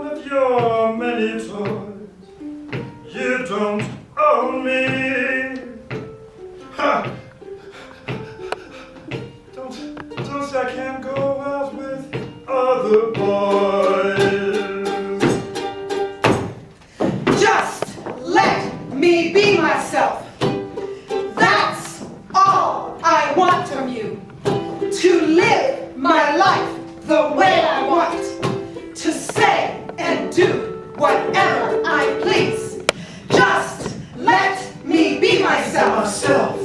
with your many toys. You don't own me. Ha! Don't say I can't go out with other boys. Just let me be myself. That's all I want from you. To live my life the way I want. To say and do whatever I please. Just let me be myself.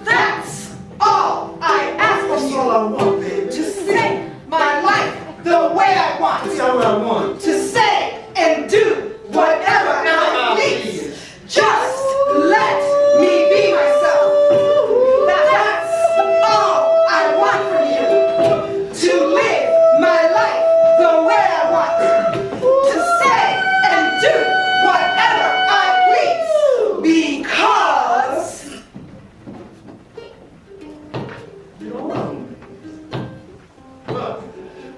That's all I ask from you. That's all I want, baby. To say my life the way I want. That's all I want. To say and do whatever I please. Just let me be myself. That's all I want from you. To live my life the way I want. To say and do whatever I please. Because You don't own me. Look,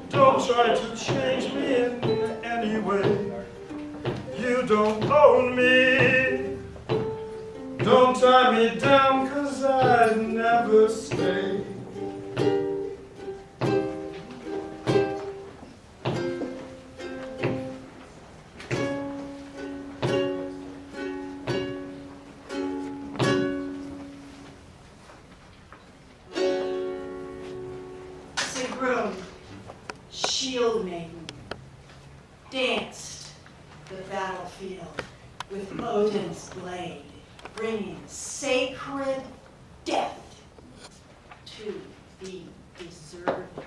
don't try to change me in any way. You don't own me. Don't tie me down, 'cause I'd never stay. Sigrun, shield maiden, danced the battlefield with Odin's blade, bringing sacred death to the deserted,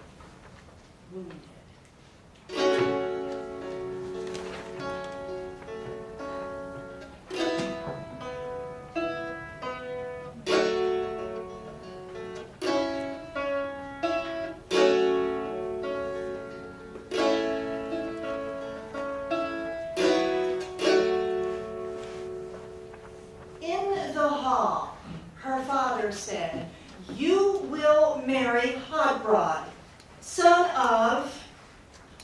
wounded. Her father said, "You will marry Hodbrod, son of,"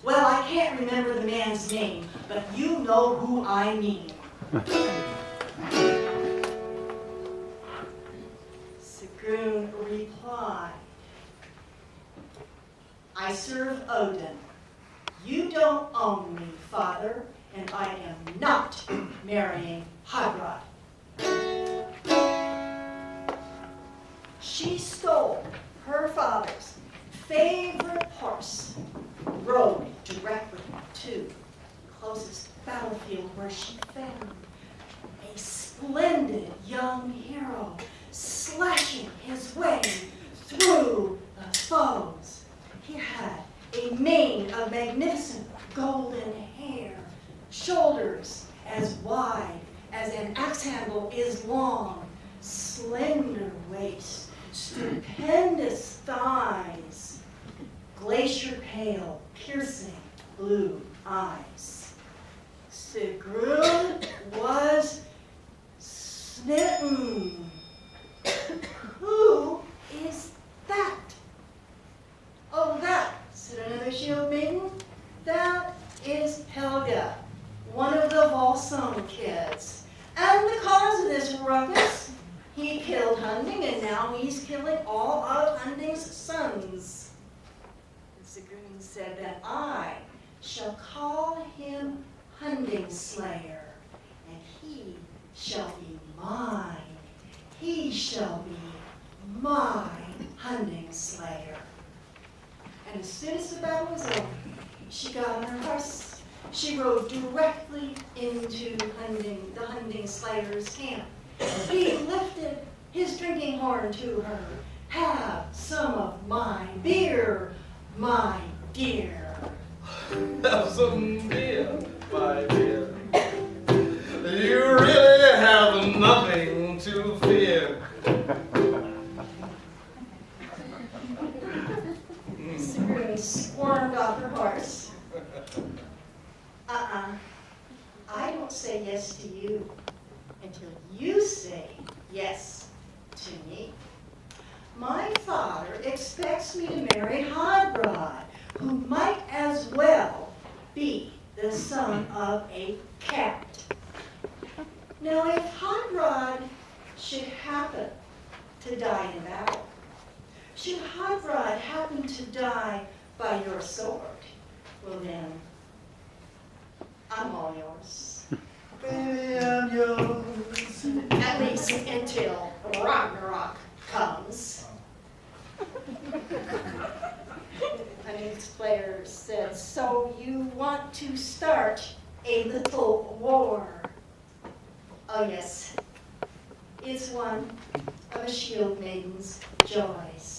well, I can't remember the man's name, but you know who I mean. Sigrun replied, "I serve Odin. You don't own me, father, and I am not marrying Hodbrod." She stole her father's favorite horse, rode directly to the closest battlefield where she found a splendid young hero slashing his way through the foes. He had a mane of magnificent golden hair, shoulders as wide as an axe handle is long, slender waist, stupendous thighs, glacier pale, piercing blue eyes. Sigrun was smitten. Who is that? Oh, that, said another shield maiden. That is Helga, one of the Volsung kids. And the cause of this ruckus, he killed Hunding, and now he's killing all of Hunding's sons. And Sigrun said that I shall call him Hunding Slayer, and he shall be mine. He shall be my Hunding Slayer. And as soon as the battle was over, she got on her horse. She rode directly into the Hunding Slayer's camp. He lifted his drinking horn to her. "Have some of my beer, my dear." Have some beer, my dear. You really have nothing to fear. Sigrun squirmed off her horse. I don't say yes to you until you say yes to me. My father expects me to marry Hodbrod, who might as well be the the son of a cat. Now, if Hot Rod should happen to die in battle, should Hot Rod happen to die by your sword, well then, I'm all yours. Baby, I'm yours. At least until Ragnarok comes. An player said, so you want to start a little war? Oh yes, it's one of a shield maiden's joys.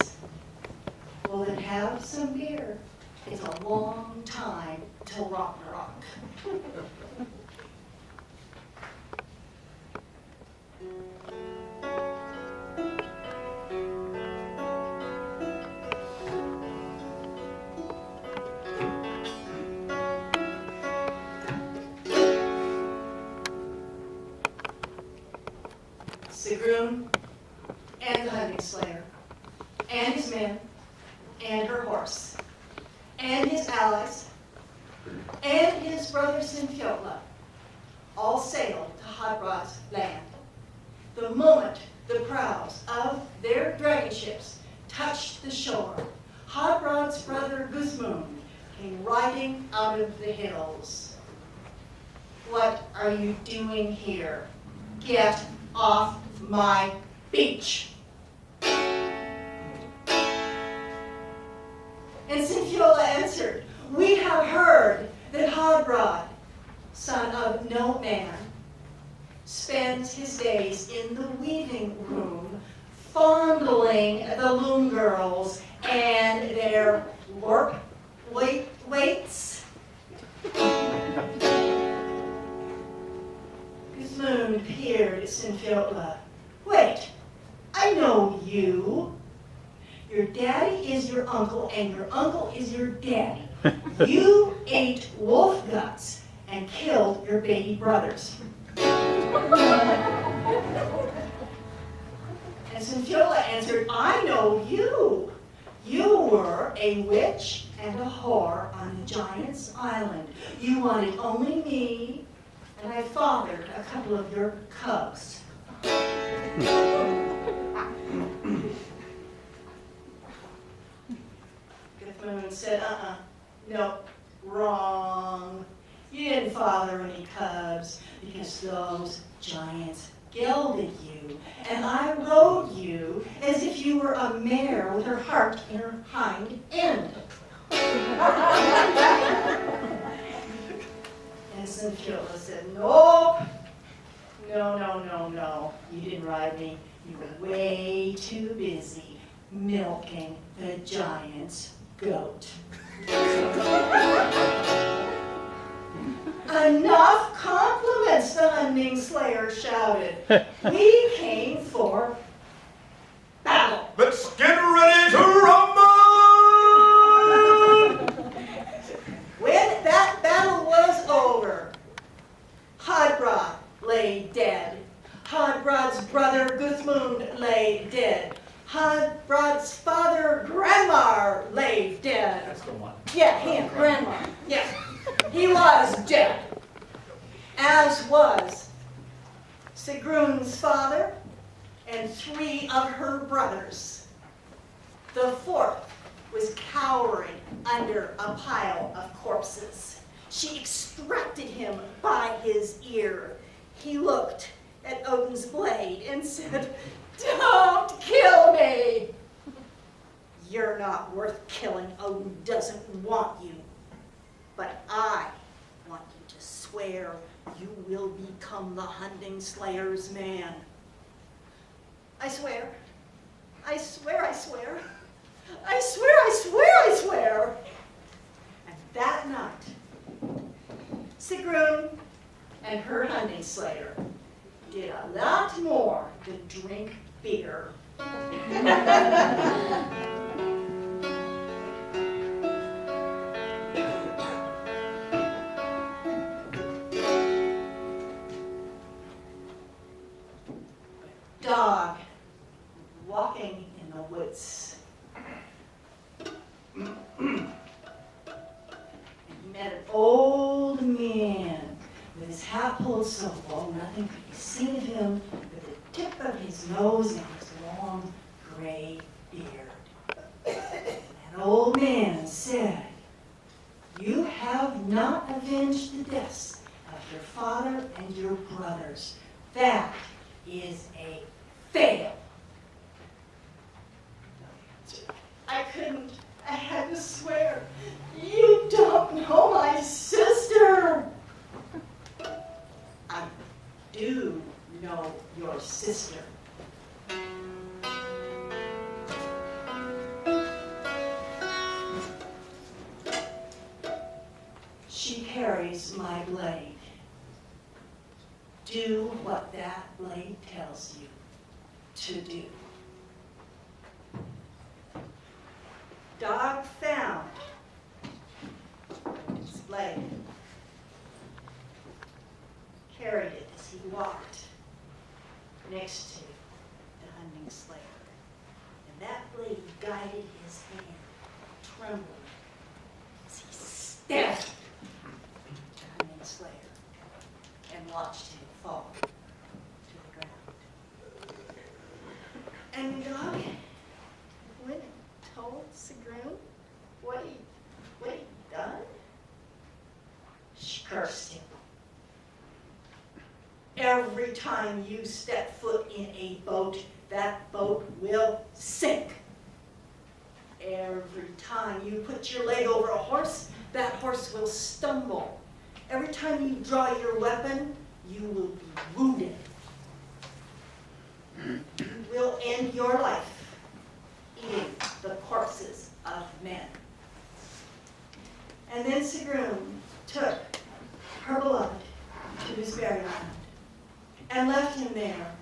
Well then have some beer. It's a long time till Ragnarok. Sigrun and the hunting slayer, and his men, and her horse, and his allies, and his brother Sinfjotla all sailed to Hodrod's land. The moment the prows of their dragon ships touched the shore, Hodrod's brother Guzmund came riding out of the hills. What are you doing here? Get off my beach. And Sinfjotla answered, we have heard that Hodrod, son of no man, spends his days in the weaving room, fondling the loom girls and their warp weights. Guzmund peered at Sinfjotla. Wait, I know you. Your daddy is your uncle, and your uncle is your daddy. You ate wolf guts and killed your baby brothers. And Sinfjotla answered, I know you. You were a witch and a whore on the giant's island. You wanted only me, and I fathered a couple of your cubs. Guzmund said, no, wrong. You didn't father any cubs because those giants gelded you, and I rode you as if you were a mare with her heart in her hind end. And Sinfjotla said, nope. No. You didn't ride me. You were way too busy milking the giant's goat. Enough compliments, the hunting slayer shouted. We came for battle. Let's get ready to rumble! When that battle was over, Hodrod lay dead. Hodrod's brother Guzmund lay dead. Hodrod's father Granmar lay dead. That's the one. Yeah, him, Granmar. Yeah, he was dead. As was Sigrun's father and 3 of her brothers. The 4th was cowering under a pile of corpses. She extracted him by his ear. He looked at Odin's blade and said, don't kill me! You're not worth killing. Odin doesn't want you. But I want you to swear you will become the hunting slayer's man. I swear. I swear, I swear. I swear, I swear, I swear. And that night, Sigrun and her hunting slayer did a lot more than drink beer. Dog walking in the woods. He met an old pulled so low nothing could be seen of him but the tip of his nose and his long gray beard. An old man said, "You have not avenged the deaths of your father and your brothers. That is a fail." I couldn't. I had to swear. "You don't know my sister." "I do know your sister." "She carries my blade. Do what that blade tells you to do." Dog found his blade, carried it as he walked next to the hunting slayer, and that blade guided his hand, trembling as he stabbed the hunting slayer and watched him fall to the ground. And the dog went and told Sigrun what he'd done. She cursed him. "Every time you step foot in a boat, that boat will sink. Every time you put your leg over a horse, that horse will stumble. Every time you draw your weapon, you will be wounded. You will end your life eating the corpses of men." And then Sigrun took her beloved to his burial ground and left him there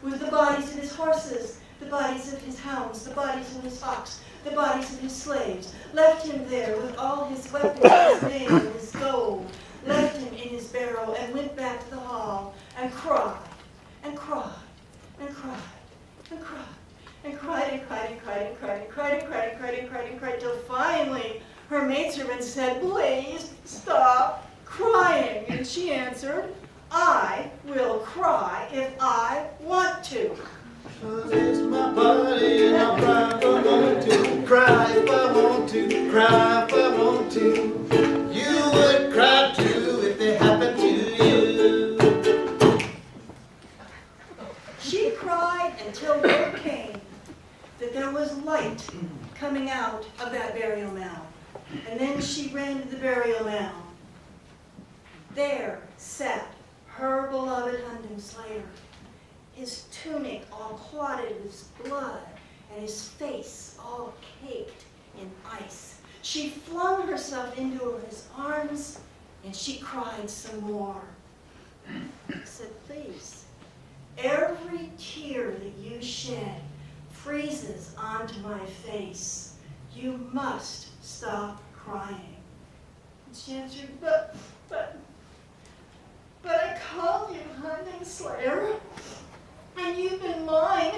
with the bodies of his horses, the bodies of his hounds, the bodies of his ox, the bodies of his slaves, left him there with all his weapons, his mail, his gold, left him in his barrow and went back to the hall and cried and cried and cried and cried. And cried and cried and cried and cried and cried and cried and cried and cried and cried till finally her maidservant said, "Please stop crying." And she answered, "I will cry if I want to." It's my body and I'll cry if I want to. Cry if I want to. Cry if I want to. You would cry too if it happened to you. She cried until word came that there was light coming out of that burial mound. And then she ran to the burial mound. There sat her beloved hunting slayer, his tunic all clotted with blood and his face all caked in ice. She flung herself into his arms and she cried some more. She said, "Please, every tear that you shed freezes onto my face. You must stop crying." And she answered, but I called you hunting slayer, and you've been mine,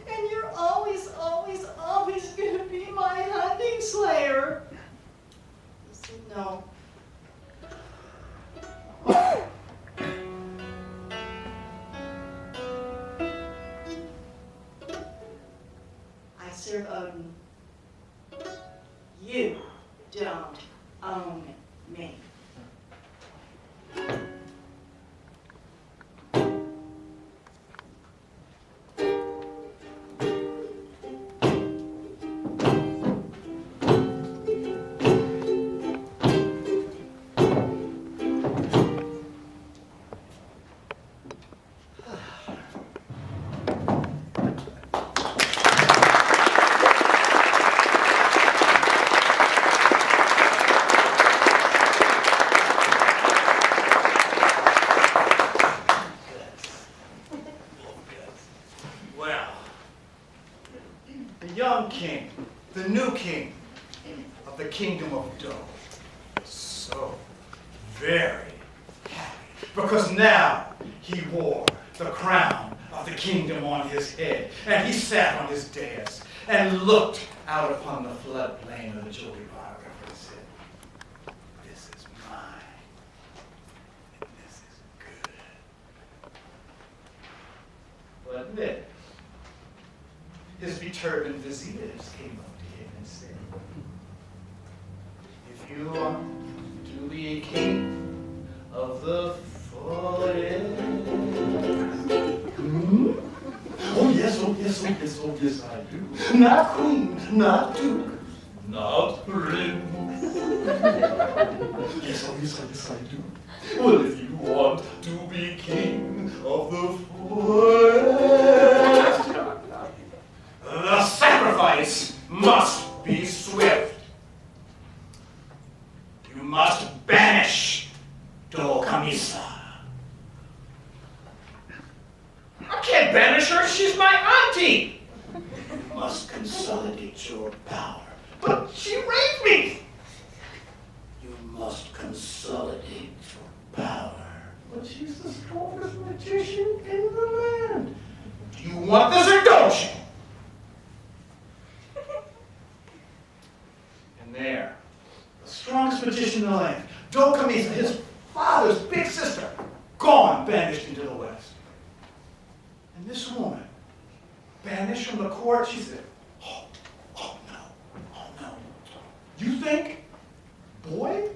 and you're always, always, always going to be my hunting slayer." He said, "No." "I serve Odin. You don't own me." King, the new king of the kingdom of Doe, was so very happy because now he wore the crown of the kingdom on his head, and he sat on his dais and looked out upon the floodplain of the Yoruba River and said, "This is mine, and this is good." beturbaned viziers came up to him and said, if you want to be king of the forest. Oh yes, oh yes, oh yes, oh yes, I do. Not queen, not duke, not prince. Yes, oh yes, oh yes, I do. Well, if you want to be king of the forest, the sacrifice must be swift. You must banish Kamisa. I can't banish her, she's my auntie. You must consolidate your power. But she raped me. You must consolidate your power. But she's the strongest magician in the land. Do you want this or don't you? And there, the strongest magician in the land, Kamisa, his father's big sister, gone, banished into the west. And this woman, banished from the court, she said, oh no. You think, boy,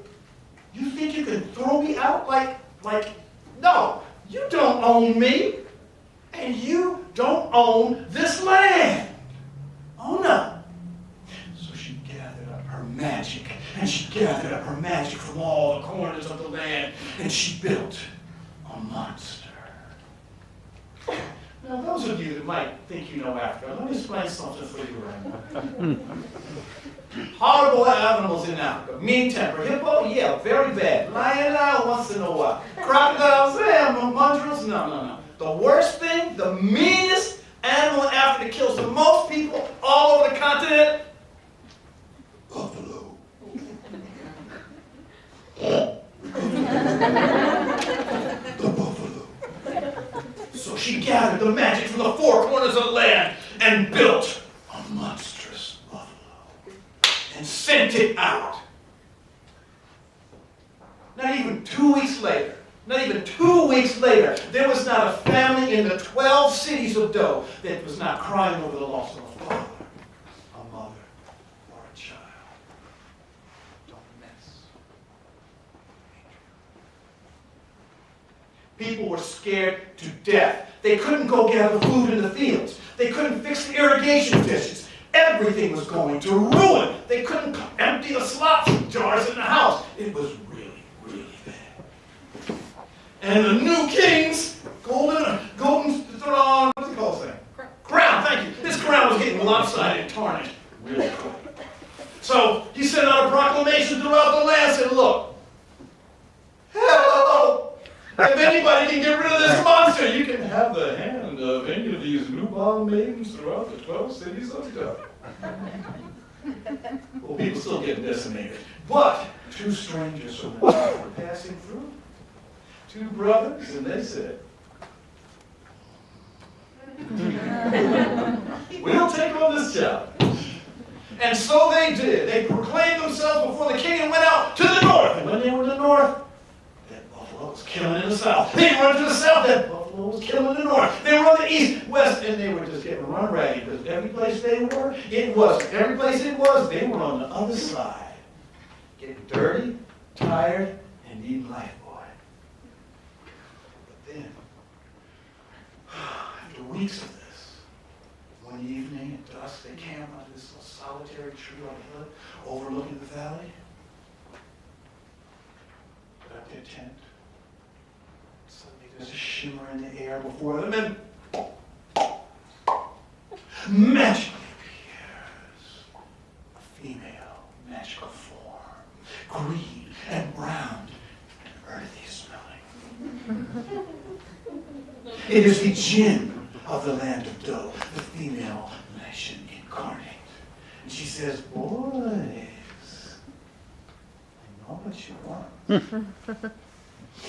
you think you can throw me out like, no, you don't own me, and you don't own this land. Oh no. So she gathered up her magic, and she gathered up her magic from all the corners of the land, and she built a monster. Now, those of you that might think you know Africa, let me explain something for you right now. Horrible animals in Africa. Mean temper. Hippo, yeah, very bad. Lion, once in a while. Crocodiles, mongrels, no. The worst thing, the meanest animal in Africa that kills the most people all over the continent, buffalo. The buffalo. So she gathered the magic from the four corners of the land and built a monstrous buffalo and sent it out. Not even 2 weeks later, there was not a family in the 12 cities of Do that was not crying over the loss of a father, a mother, or a child. Don't mess. People were scared to death. They couldn't go gather food in the fields. They couldn't fix the irrigation dishes. Everything was going to ruin. They couldn't empty the slop jars in the house. It was really, really bad. And the new king's golden throne, what's it called thing? Crown, thank you. This crown was getting lopsided and tarnished really quick. So he sent out a proclamation throughout the land, said, look, hello! If anybody can get rid of this monster, you can have the hand of any of these newborn maidens throughout the 12 cities of Do. Well, people still getting decimated. But 2 strangers from the north were passing through. 2 brothers, and they said, we'll take on this challenge. And so they did. They proclaimed themselves before the king and went out to the north. And when they were in the north, that buffalo was killing in the south. They run to the south, that buffalo was killing in the north. They were on the east, west, and they were just getting run ragged because every place they were, they were on the other side. Getting dirty, tired, and needing life, boy. But then, after weeks of this, one evening at dusk, they camped under this little solitary tree on the hill overlooking the valley. Put up their tent. Suddenly there's a shimmer in the air before them, and magically appears a female magical form, green and brown and earthy smelling. It is the djinn of the land of Do, the female nation incarnate. And she says, boys, I know what you want.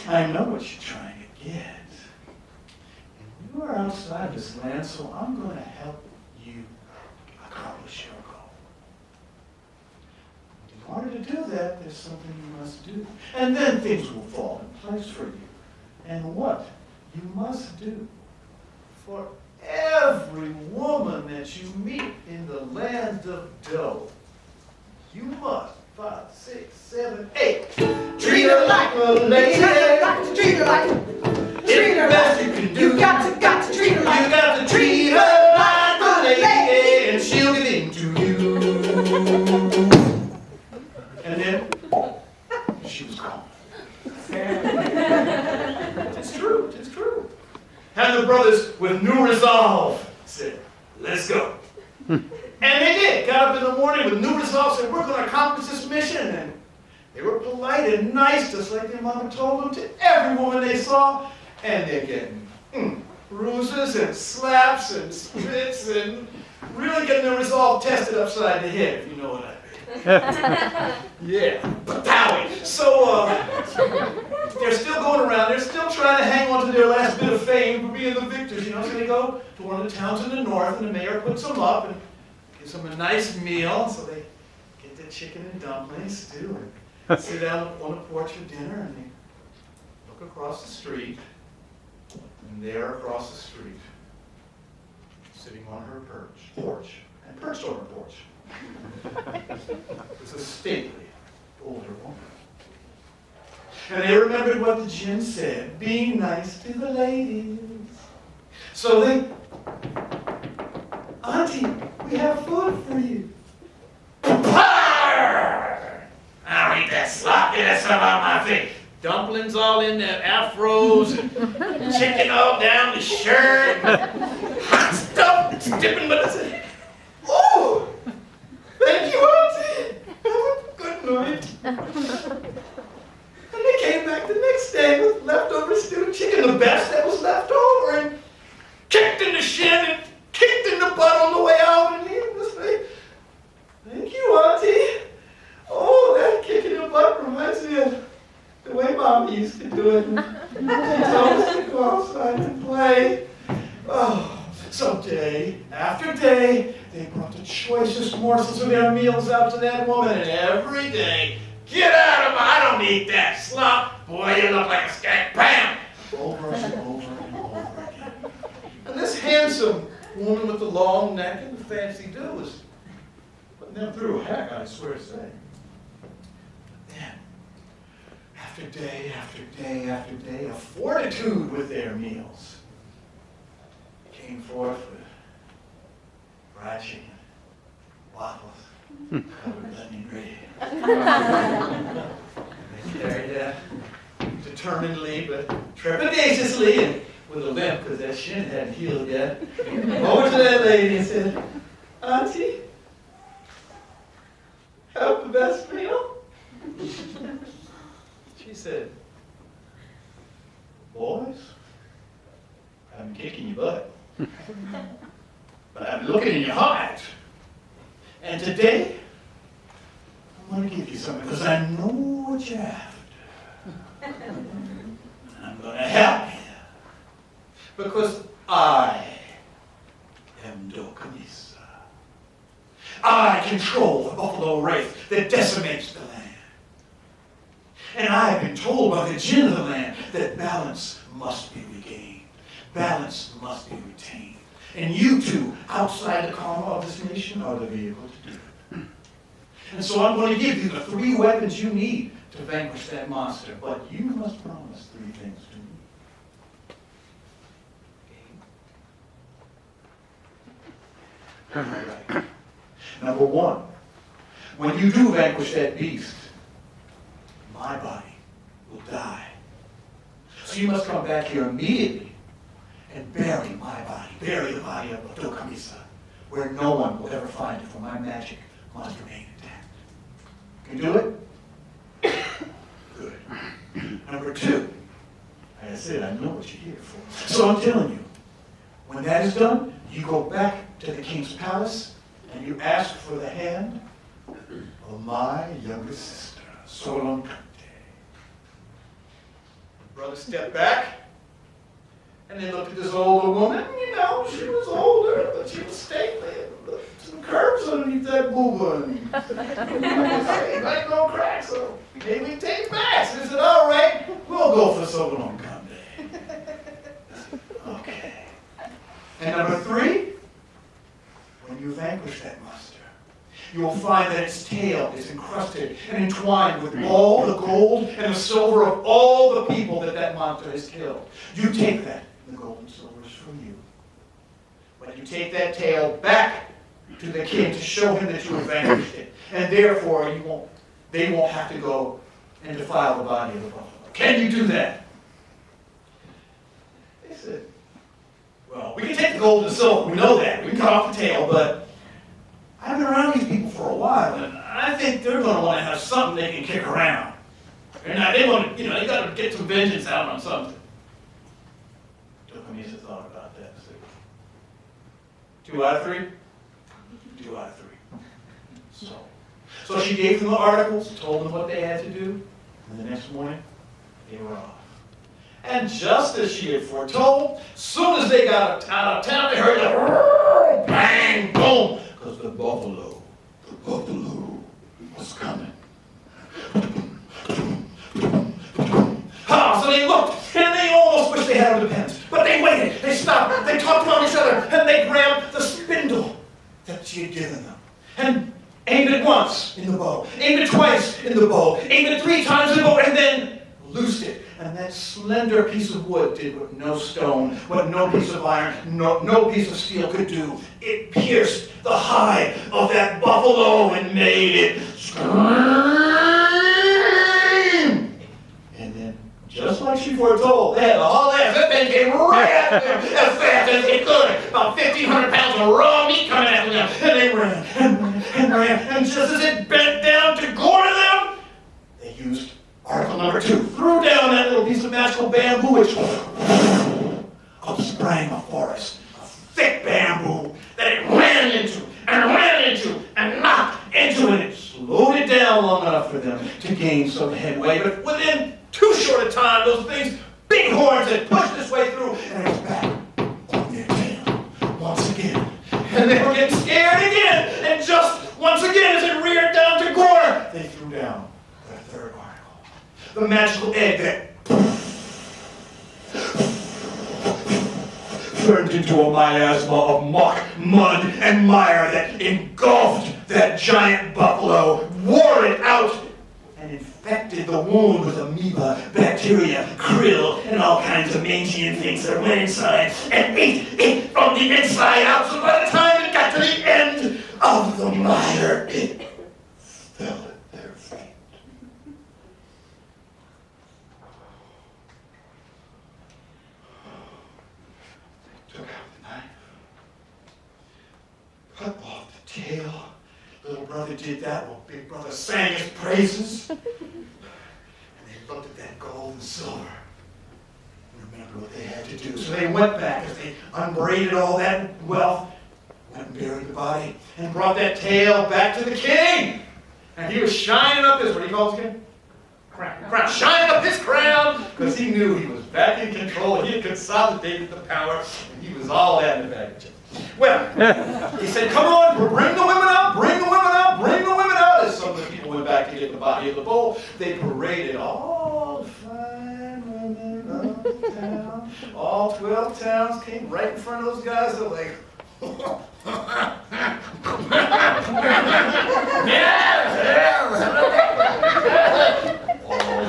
I know what you're trying to get. And you are outside this land, so I'm going to help you accomplish your goal. In order to do that, there's something you must do. And then things will fall in place for you. And what you must do for every woman that you meet in the land of dough, you must, 5, 6, 7, 8, treat her like a lady. Treat her like, It's the best you can do. you got to treat her like. You got to treat her like a lady, and she'll give in to you. And then she was gone. It's true, it's true. And the brothers, with new resolve, said, let's go. And they did. Got up in the morning with new resolve, said, we're going to accomplish this mission. And they were polite and nice, just like their mama told them, to every woman they saw. And they're getting bruises and slaps and spits and really getting their resolve tested upside the head, if you know what I mean. Yeah, Patawi. So they're still going around. They're still trying to hang on to their last bit of fame for being the victors, you know. So they go to one of the towns in the north, and the mayor puts them up and gives them a nice meal. So they get their chicken and dumplings, stew, and sit down on the porch for dinner, and they look across the street. And there across the street, sitting on her porch, and perched on her porch, was a stately older woman. And they remembered what the djinn said, be nice to the ladies. So they, Auntie, we have food for you. I'll eat that slop, get that stuff out of my face. Dumplings all in their afros, and chicken all down the shirt, hot stuff, it's dipping, but it's oh, thank you, Auntie. Have a good night. And they came back the next day with leftover stewed chicken, the best that was left over, and kicked in the shin and kicked in the butt on the way out, and he was like, thank you, Auntie. Oh, that kick in the butt reminds me of the way Mom used to do it. She told us to go outside and play. Oh, so day after day, they brought the choicest morsels of their meals out to that woman, and every day, get out of my, I don't eat that slop. Boy, you look like a skank. Bam! Over and over and over again. And this handsome woman with the long neck and the fancy do was putting them through heck, I swear to say. Then, after day after day after day of fortitude with their meals, came forth with fried chicken, waffles, covered with onion gravy. They carried that determinedly but trepidatiously and with a limp because that shin hadn't healed yet. Over to that lady and said, Auntie, have the best meal? She said, boys, I'm kicking your butt, but I'm looking in your heart. And today, I'm going to give you something because I know what you're after. And I'm going to help you. Because I am Dokamisa. I control the Buffalo Wraith that decimates the land. And I have been told by the djinn of the land that balance must be regained. Balance must be retained. And you two, outside the karma of this nation, are the vehicle to do it. And so I'm going to give you the 3 weapons you need to vanquish that monster. But you must promise 3 things to me. Okay? All right. Number 1, when you do vanquish that beast, my body will die. So you must come back here immediately and bury my body, bury the body of Dokamisa, where no one will ever find it, for my magic must remain intact. Can you do it? Good. Number 2, like I said, I know what you're here for. So I'm telling you, when that is done, you go back to the king's palace and you ask for the hand of my younger sister, Sule Greg. Brother stepped back, and they looked at this older woman. You know, she was older, but she was stately. Some curves underneath that boo-boo. Hey, ain't no crack, so maybe we take backs. They said, all right, we'll go for Sule Greg. Okay. And number 3, when you vanquish that monster, you will find that its tail is encrusted and entwined with all the gold and the silver of all the people that monster has killed. You take that, and the gold and silver is for you. But you take that tail back to the king to show him that you have vanquished it. And therefore, they won't have to go and defile the body of the buffalo. Can you do that? They said, well, we can take the gold and silver. We know that. We can cut off the tail, but I've been around these people for a while, and I think they're going to want to have something they can kick around. And they want to, they got to get some vengeance out on something. Tokamisa thought about that. 2 out of 3? 2 out of 3. So she gave them the articles, told them what they had to do, and the next morning, they were off. And just as she had foretold, as soon as they got out of town, they heard the bang, boom, because the buffalo was coming. So they looked, and they almost wished they had the pens. But they waited, they stopped, they talked among each other, and they grabbed the spindle that she had given them. And aimed it once in the bow, aimed it twice in the bow, aimed it 3 times in the bow, and then loosed it. And that slender piece of wood did what no stone, what no piece of iron, no piece of steel could do. It pierced the hide of that buffalo and made it scream. And then, just like she foretold, they had a whole ass. That thing came right at them as fast as it could. About 1,500 pounds of raw meat coming at them. And they ran and ran. And just as it bent down to gore them, they used article number 2, threw down that little piece of magical bamboo, which sprang a forest of thick bamboo that it ran into and knocked into, and it slowed it down long enough for them to gain some headway. But within too short a time, those things, big horns, had pushed its way through, and it was back on their tail once again. And they were getting scared again, and just once again, as it reared down to gore, they threw down their 3rd article. The magical egg that turned into a miasma of muck, mud, and mire that engulfed that giant buffalo, wore it out, and infected the wound with amoeba, bacteria, krill, and all kinds of mangy things that went inside and ate it from the inside out. So by the time it got to the end of the mire, it fell at their feet. Took out the knife, cut off the tail. Little brother did that while big brother sang his praises. And they looked at that gold and silver and remembered what they had to do. So they went back as they unbraided all that wealth, went and buried the body, and brought that tail back to the king. And he was shining up his, what do you call it again? Crown. Shining up his crown, because he knew he was back in control. He had consolidated the power, and he was all that in the bag of chips. Well, he said, come on, bring the women out, bring the women out, bring the women out. As some of the people went back to get the body of the bull, they paraded all the fine women of town. All 12 towns came right in front of those guys. They're like, all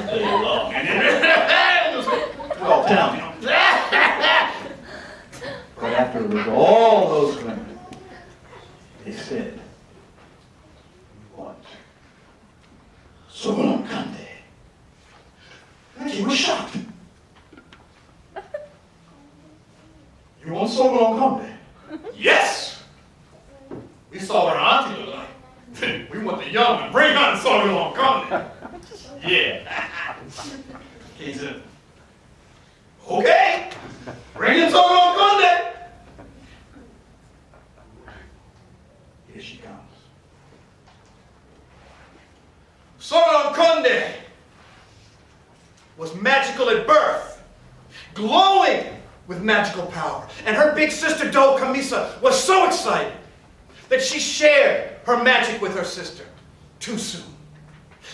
day long. And 12 towns, But after it was all those women, they said, we want Sule Greg. And he was shocked. You want Sule Greg? Yes! We saw what our auntie looked like. We want the young one. Bring on Sule Greg. Yeah. He said, okay. Bring in Sule Greg. Here she comes. Sule Greg was magical at birth, glowing with magical power. And her big sister, Kamisa, was so excited that she shared her magic with her sister too soon.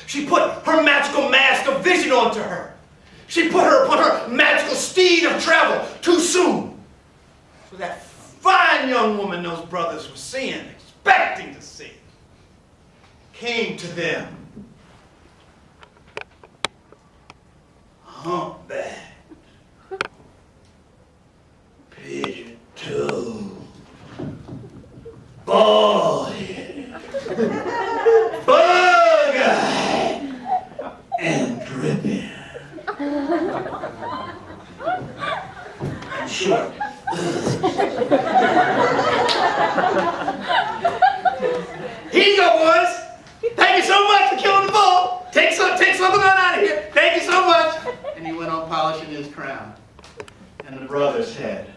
She put her magical mask of vision onto her. She put her upon her magical steed of travel too soon. So that young woman those brothers were seeing, expecting to see, came to them. Humpback, pigeon-toed, bald-headed, bug-eyed, and dripping. And short. Here you go, boys. Thank you so much for killing the bull. Take something on out of here. Thank you so much. And he went on polishing his crown. And the brothers had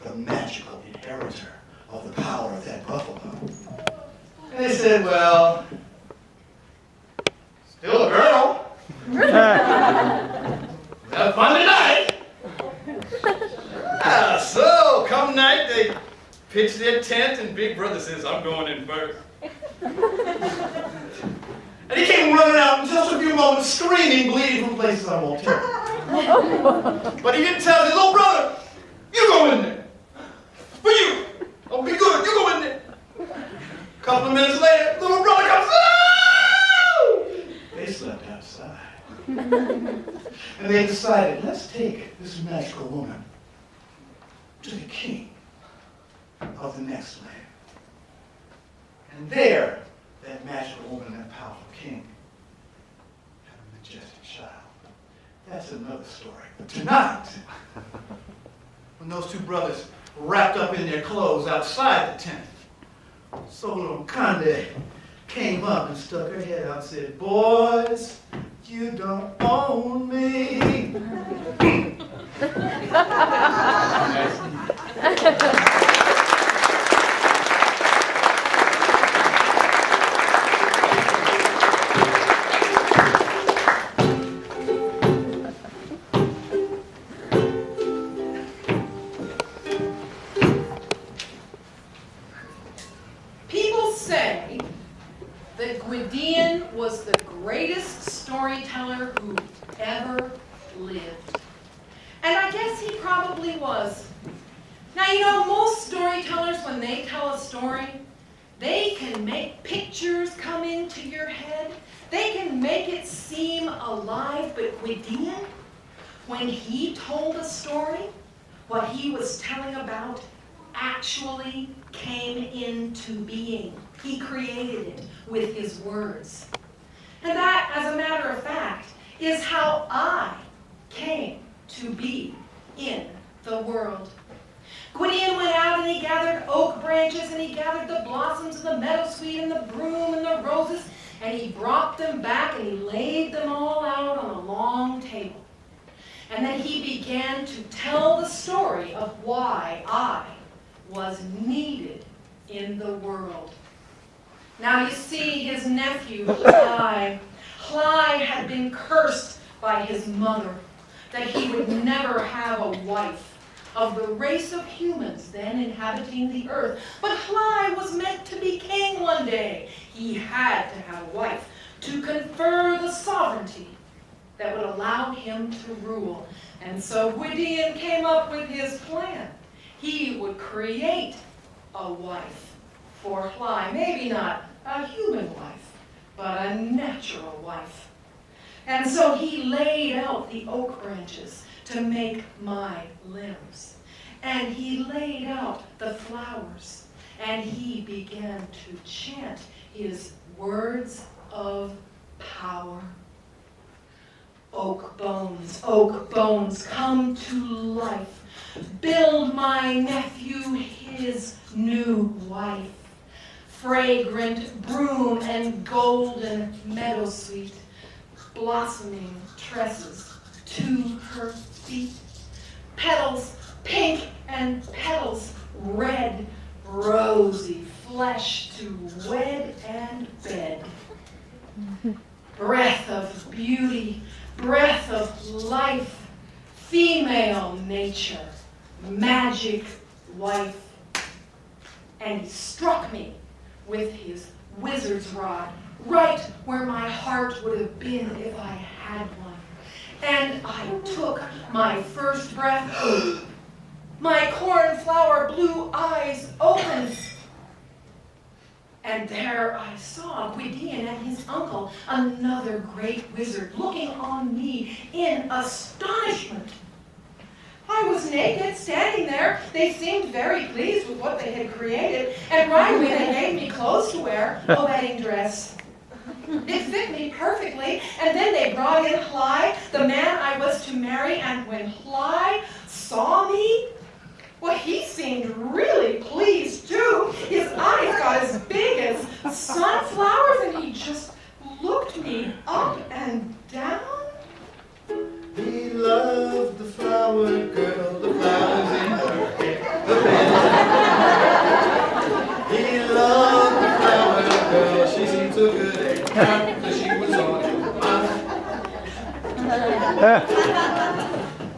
the magical inheritor of the power of that buffalo. And they said, well, still a girl. We'll have fun tonight. So, come night, they pitch their tent, and Big Brother says, I'm going in first. And he came running out in just a few moments, screaming, bleeding from places I won't tell. But he didn't tell his little brother, you go in there. For you. Don't be good, you go in there. A couple of minutes later, little brother comes, oh! They slept outside. And they decided, let's take this magical woman to the king of the next land. And there, that magical woman, that powerful king, had a majestic child. That's another story. But tonight, when those two brothers wrapped up in their clothes outside the tent, Sule Greg came up and stuck her head out and said, boys, you don't own me. People say that Gwydion was the greatest storyteller who ever lived. And I guess he probably was. Now, you know, most storytellers, when they tell a story, they can make pictures come into your head. They can make it seem alive. But Gwydion, when he told a story, what he was telling about actually came into being. He created it with his words. And that, as a matter of fact, is how I came to be in the world. Gwydion went out and he gathered oak branches and he gathered the blossoms of the meadowsweet and the broom and the roses, and he brought them back and he laid them all out on a long table. And then he began to tell the story of why I was needed in the world. Now you see, his nephew, Hly had been cursed by his mother that he would never have a wife of the race of humans then inhabiting the earth. But Hly was meant to be king one day. He had to have a wife to confer the sovereignty that would allow him to rule. And so Gwydion came up with his plan. He would create a wife for Hly. Maybe not a human wife, but a natural wife. And so he laid out the oak branches to make my limbs. And he laid out the flowers. And he began to chant his words of power. Oak bones, come to life. Build my nephew his new wife. Fragrant broom and golden meadowsweet, blossoming tresses to her feet. Petals pink and petals red, rosy flesh to wed and bed. Breath of beauty, breath of life, female nature, magic wife. And he struck me with his wizard's rod, right where my heart would have been if I had one. And I took my first breath, My cornflower blue eyes opened. And there I saw Gwydion and his uncle, another great wizard, looking on me in astonishment. I was naked, standing there. They seemed very pleased with what they had created, and right away they gave me clothes to wear, a wedding dress. It fit me perfectly, and then they brought in Hly, the man I was to marry, and when Hly saw me, well, he seemed really pleased too. His eyes got as big as sunflowers, and he just looked me up and down. He loved the flower girl, the flowers in her hair. He loved the flower girl, she seemed so good at time, because she was on his mind.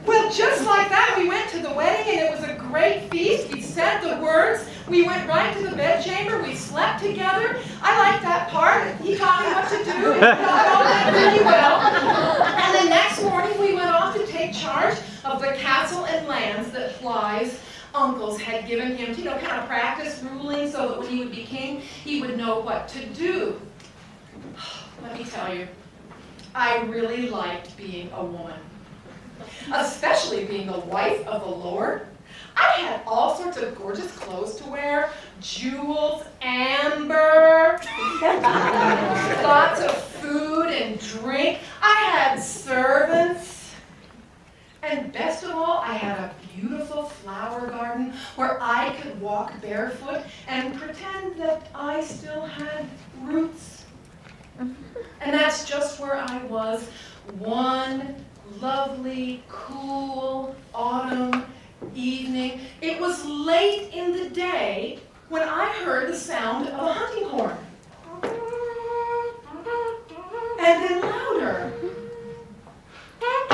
Well, just like that, we went to the wedding, and it was a great feast. We said the words. We went right to the bedchamber. We slept together. I liked that part. He taught me what to do. It all went really well. And the next morning, we went off to take charge of the castle and lands that Hly's uncles had given him to, kind of practice ruling so that when he would be king, he would know what to do. Let me tell you, I really liked being a woman, especially being the wife of the Lord. I had all sorts of gorgeous clothes to wear, jewels, amber, lots of food and drink. I had servants. And best of all, I had a beautiful flower garden where I could walk barefoot and pretend that I still had roots. And that's just where I was one lovely, cool autumn evening. It was late in the day when I heard the sound of a hunting horn. And then louder. And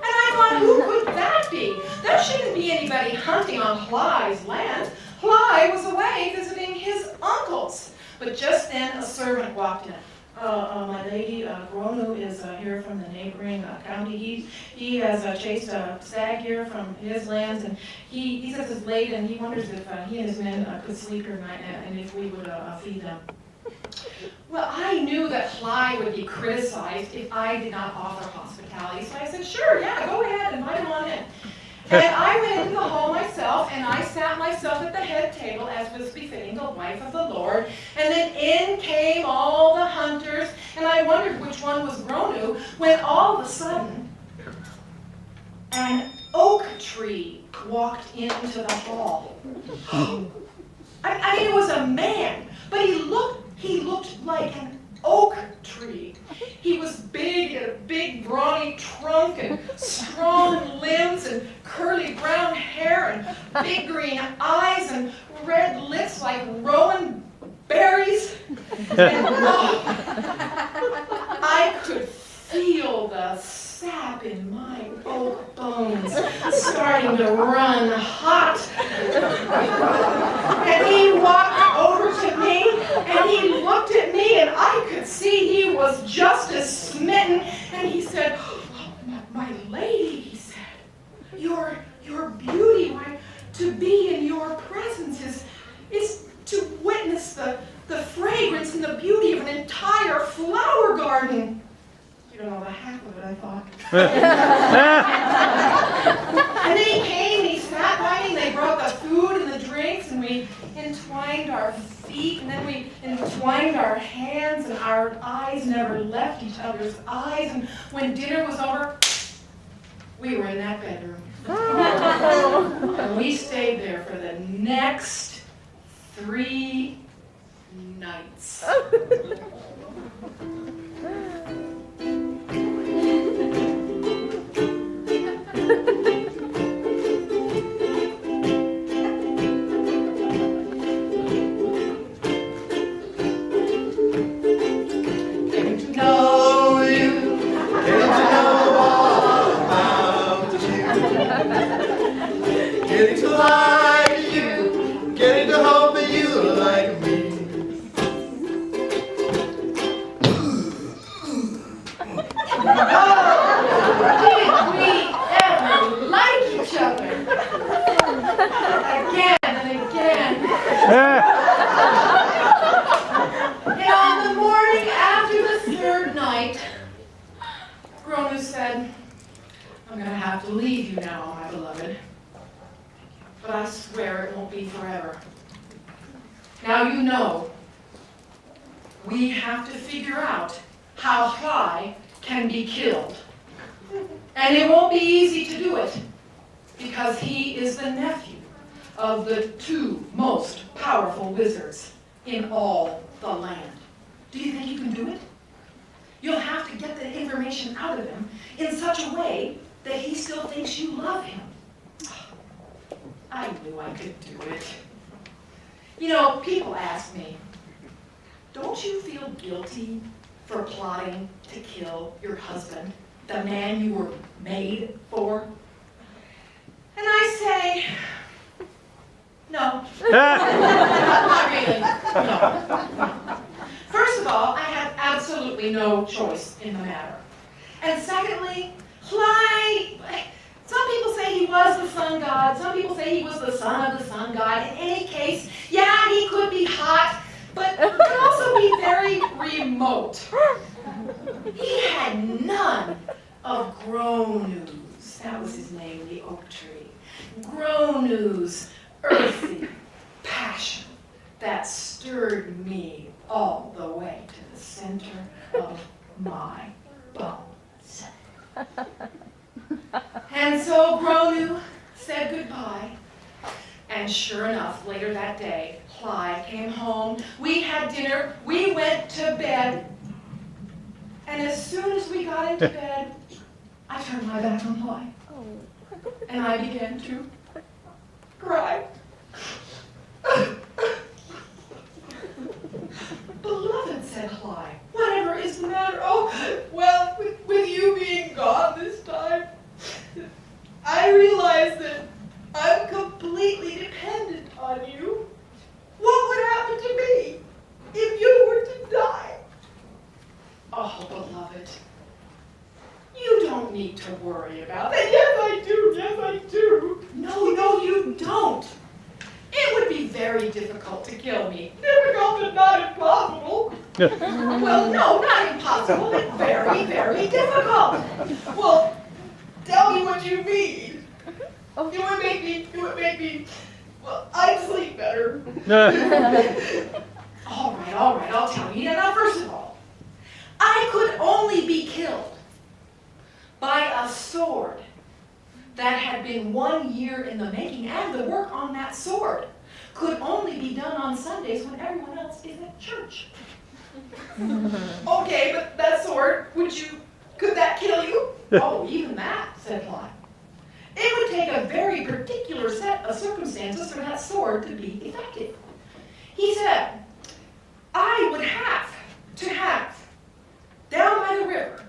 I thought, who could that be? There shouldn't be anybody hunting on Hly's land. Hly was away visiting his uncles. But just then a servant walked in. My lady, Gronu is here from the neighboring county. He has chased a stag here from his lands, and he says it's late, and he wonders if he and his men could sleep here tonight, and if we would feed them. Well, I knew that Hly would be criticized if I did not offer hospitality, so I said, sure, yeah, go ahead, invite him on in. And I went into the hall myself, and I sat myself at the head table, as was befitting the wife of the Lord. And then in came all the hunters, and I wondered which one was Gronu, when all of a sudden, an oak tree walked into the hall. I mean, it was a man, but he looked like an oak tree. He was big, had a big brawny trunk and strong limbs and curly brown hair and big green eyes and red lips like rowan berries. And I could feel the sap in my oak bones starting to run hot. And he walked over to me, and he looked at me, and I could see he was just as smitten. And he said, oh, my lady, he said, your beauty, why, to be in your presence is to witness the fragrance and the beauty of an entire flower garden. You don't know the half of it, I thought. And then he came, and he sat by me, and they brought the food and the drinks, and we entwined our feet, and then we entwined our hands, and our eyes never left each other's eyes. And when dinner was over, we were in that bedroom. And we stayed there for the next 3 nights. Getting to like you, getting to hope that you like me. Ooh. said, I'm going to have to leave you now, my beloved. But I swear it won't be forever. Now you know, we have to figure out how Hly can be killed. And it won't be easy to do it, because he is the nephew of the two most powerful wizards in all the land. Do you think you can do it? You'll have to get the information out of him in such a way that he still thinks you love him. I knew I could do it. You know, people ask me, don't you feel guilty for plotting to kill your husband, the man you were made for? And I say, no. Not really, no. First of all, I had absolutely no choice in the matter. And secondly, Hly, some people say he was the sun god, some people say he was the son of the sun god. In any case, yeah, he could be hot, but he could also be very remote. He had none of Gronu's, that was his name, the oak tree. Gronu's earthy passion that stirred me all the way to the center of my bones. And so Gronu said goodbye, and sure enough, later that day, Hly came home, we had dinner, we went to bed, and as soon as we got into bed, I turned my back on Hly, and I began to cry. Beloved, said Hly, whatever is the matter? Oh, well, with you being gone this time, I realize that I'm completely dependent on you. What would happen to me if you were to die? Oh, beloved, you don't need to worry about that. Yes, I do. No, you don't. It would be very difficult to kill me. Difficult but not impossible. Well, no, not impossible, but very, very difficult. Well, tell me what you mean. It would make me, well, I'd sleep better. All right, I'll tell you. Now, first of all, I could only be killed by a sword that had been 1 year in the making, and the work on that sword could only be done on Sundays when everyone else is at church. Okay, but that sword, could that kill you? Oh, even that, said Hly. It would take a very particular set of circumstances for that sword to be effective. He said, I would have to have, down by the river,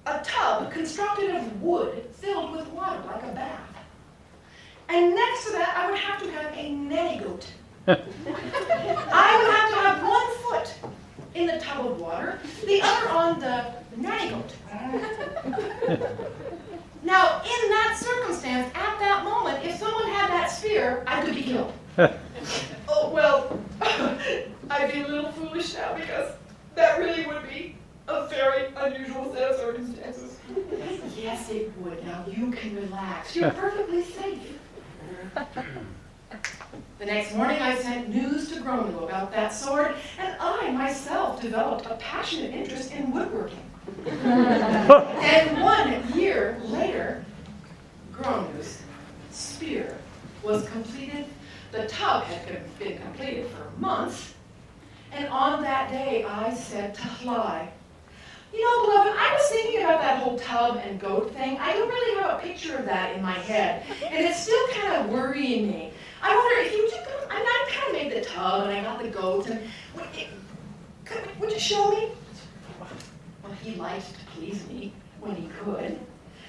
a tub constructed of wood filled with water like a bath. And next to that, I would have to have a nanny goat. I would have to have 1 foot in the tub of water, the other on the nanny goat. Now, in that circumstance, at that moment, if someone had that spear, I could be killed. Oh, well, I'd be a little foolish now because that really would be a very unusual set of circumstances. Yes, it would. Now you can relax. You're perfectly safe. The next morning I sent news to Gronu about that sword, and I myself developed a passionate interest in woodworking. And 1 year later, Gronu's spear was completed. The tub had been completed for months. And on that day I said to Hly, you know, beloved, I was thinking about that whole tub and goat thing. I don't really have a picture of that in my head, and it's still kind of worrying me. I wonder if you would come, I kind of made the tub, and I got the goat, and would you show me? Well, he liked to please me when he could.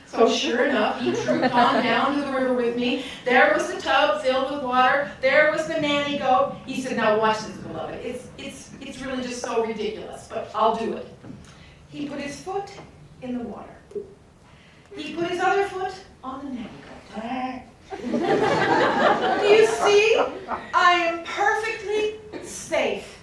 So sure enough, he trooped on down to the river with me. There was the tub filled with water. There was the nanny goat. He said, now watch this, beloved. It's really just so ridiculous, but I'll do it. He put his foot in the water. He put his other foot on the nanny goat. Do you see? I am perfectly safe.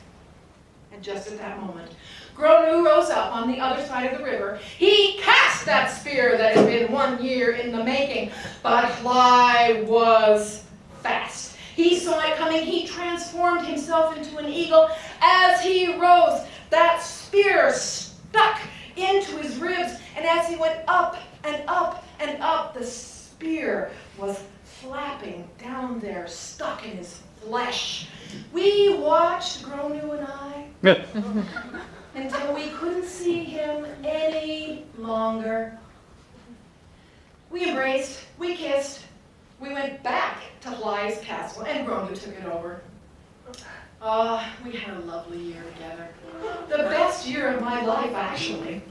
And just at that moment, Gronu rose up on the other side of the river. He cast fast, that spear that had been 1 year in the making. But Cly was fast. He saw it coming. He transformed himself into an eagle. As he rose, that spear stuck into his ribs. And as he went up and up and up, the spear was flapping down there, stuck in his flesh. We watched, Gronu and I, until we couldn't see him any longer. We embraced, we kissed, we went back to Cly's castle, and Gronu took it over. We had a lovely year together. The best year of my life, actually.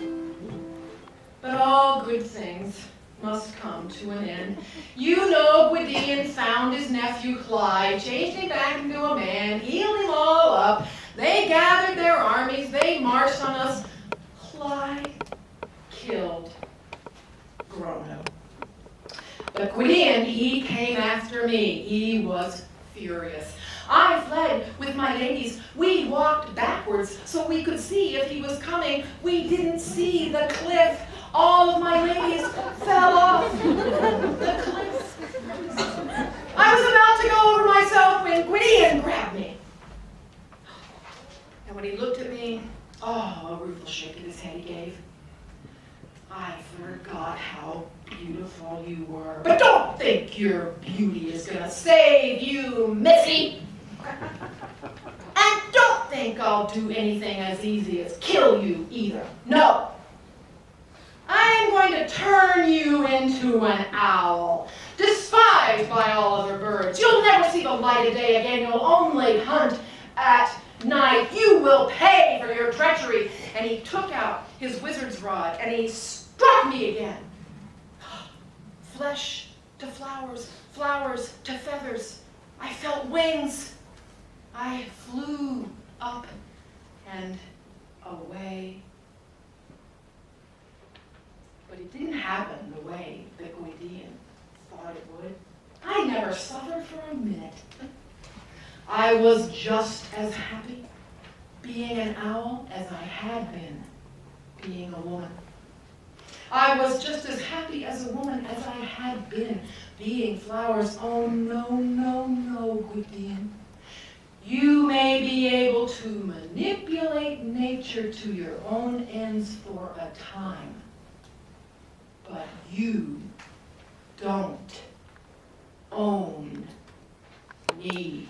But all good things must come to an end. You know, Gwydion found his nephew Cly, changed him back into a man, healed him all up. They gathered their armies, they marched on us. Cly killed Gronu. But Gwydion, he came after me. He was furious. I fled with my ladies. We walked backwards so we could see if he was coming. We didn't see the cliff. All of my ladies fell off the cliff. I was about to go over myself when Gwydion grabbed me. And when he looked at me, a rueful shake of his head he gave. I forgot how beautiful you were. But don't think your beauty is gonna save you, Missy. And don't think I'll do anything as easy as kill you either. No. I am going to turn you into an owl, despised by all other birds. You'll never see the light of day again. You'll only hunt at night. You will pay for your treachery. And he took out his wizard's rod and he struck me again. Flesh to flowers, flowers to feathers. I felt wings. I flew up and away. But it didn't happen the way that Gwydion thought it would. I never suffered for a minute. I was just as happy being an owl as I had been being a woman. I was just as happy as a woman as I had been being flowers. Oh, no, no, no, Gwydion. You may be able to manipulate nature to your own ends for a time, but you don't own me.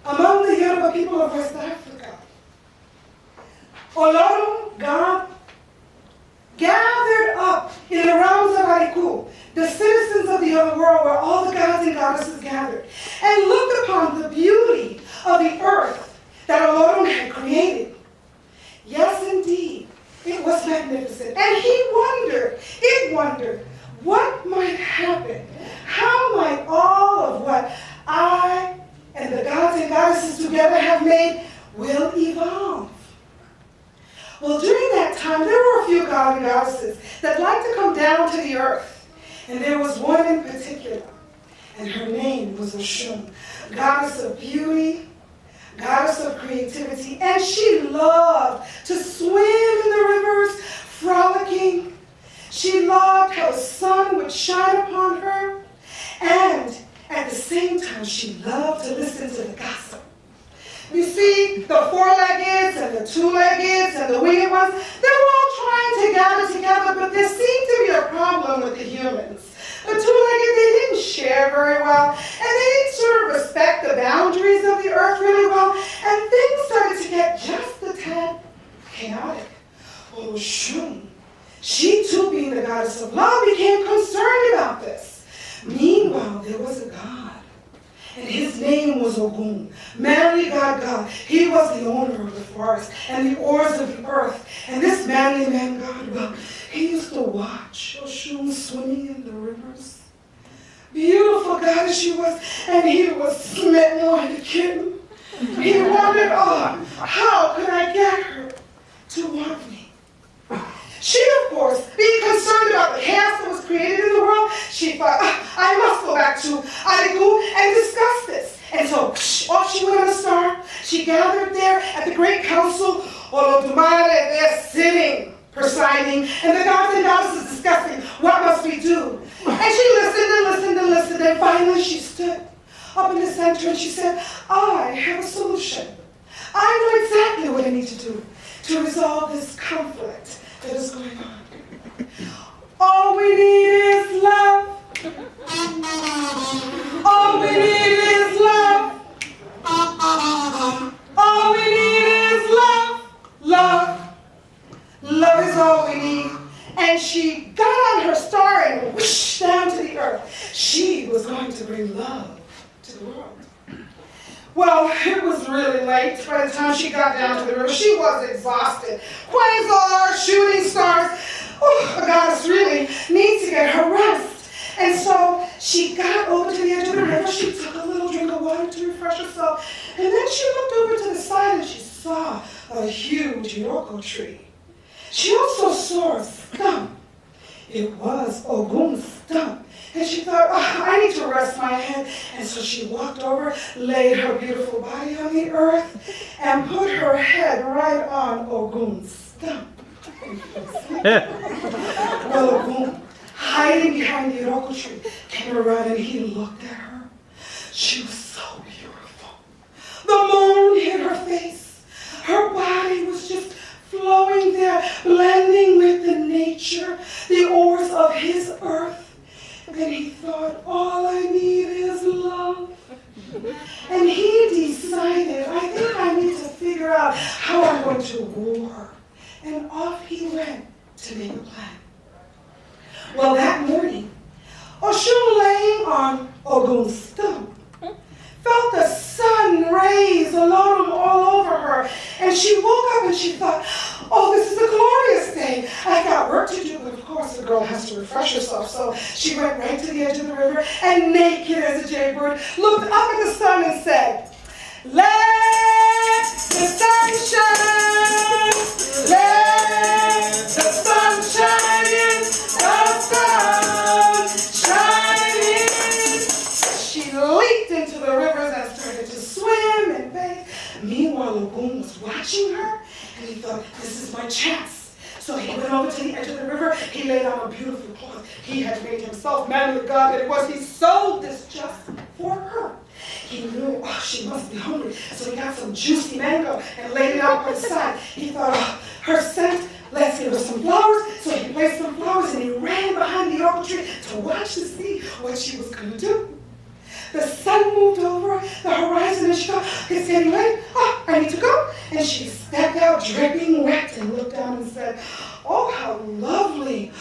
Among the Yoruba people of West Africa, Olorun, God, gathered up in the realms of Ariku, the citizens of the other world where all the gods and goddesses gathered, and looked upon the beauty of the earth that Olorun had created. Yes, indeed, it was magnificent. And it wondered, what might happen? How might all of what I and the gods and goddesses together have made will evolve? Well, during that time, there were a few gods and goddesses that liked to come down to the earth. And there was one in particular, and her name was Oshun, goddess of beauty, goddess of creativity, and she loved to swim in the rivers, frolicking. She loved how the sun would shine upon her, and at the same time, she loved to listen to the gossip. You see, the four-leggeds and the two-leggeds and the winged ones, they were all trying to gather together, but there seemed to be a problem with the humans. The two-legged, they didn't share very well, and they didn't sort of respect the boundaries of the earth really well, and things started to get just a tad chaotic. Well, Oshun, she too being the goddess of love, became concerned about this. Meanwhile, there was a god, and his name was Ogun, manly god. He was the owner of the forest and the ores of the earth, and this manly man god, well, he used to watch Oshun swimming in the rivers. Beautiful goddess she was, and he was smitten like a kitten. He wondered, oh, how could I get her to want me? She, of course, being concerned about the chaos that was created in the world, she thought, I must go back to Arigu and discuss this. And so off she went on a star. She gathered there at the great council, Olodumare, there sitting, presiding, and the gods and goddesses discussing what must we do. And she listened and listened and listened, and finally she stood up in the center and she said, I have a solution. I know exactly what I need to do to resolve this conflict that is going on. All we need is love. All we need is love. All we need is love. Love. Love is all we need. And she got on her star and whooshed down to the earth. She was going to bring love to the world. Well, it was really late. By the time she got down to the river, she was exhausted. Quasars, shooting stars. Oh, a goddess really needs to get her rest. And so she got over to the edge of the river. She took a little drink of water to refresh herself. And then she looked over to the side and she saw a huge Yoroko tree. She also saw a stump. It was Ogun's stump. And she thought, oh, I need to rest my head. And so she walked over, laid her beautiful body on the earth, and put her head right on Ogun's stump. Well, Ogun, hiding behind the Yoroko tree, came around and he looked at her. She was so beautiful. The moon hid her face. Her body was just flowing there, blending with the nature, the ores of his earth. And he thought, all I need is love. And he decided, I think I need to figure out how I'm going to woo her. And off he went to make a plan. Well, that morning, Oshun, laying on Ogun's stump, felt the sun rays all over her. And she woke up and she thought, oh, this is a glorious day. I got work to do, but of course the girl has to refresh herself. So she went right to the edge of the river and naked as a jaybird, looked up at the sun and said, let the sun shine, let the sun shine in, the sun shine in. She leaped into the rivers and started to swim and bathe. Meanwhile, Ogun was watching her, and he thought, this is my chance. So he went over to the edge of the river. He laid on a beautiful cloth. He had made himself man with God that it was. He sewed this just for her. He knew, oh, she must be hungry. So he got some juicy mango and laid it out on the side. He thought, oh, her scent, let's give her some flowers. So he placed some flowers and he ran behind the oak tree to watch to see what she was going to do. The sun moved over the horizon and she thought, it's getting late. Oh, I need to go. And she stepped out dripping wet and looked down and said, oh, how lovely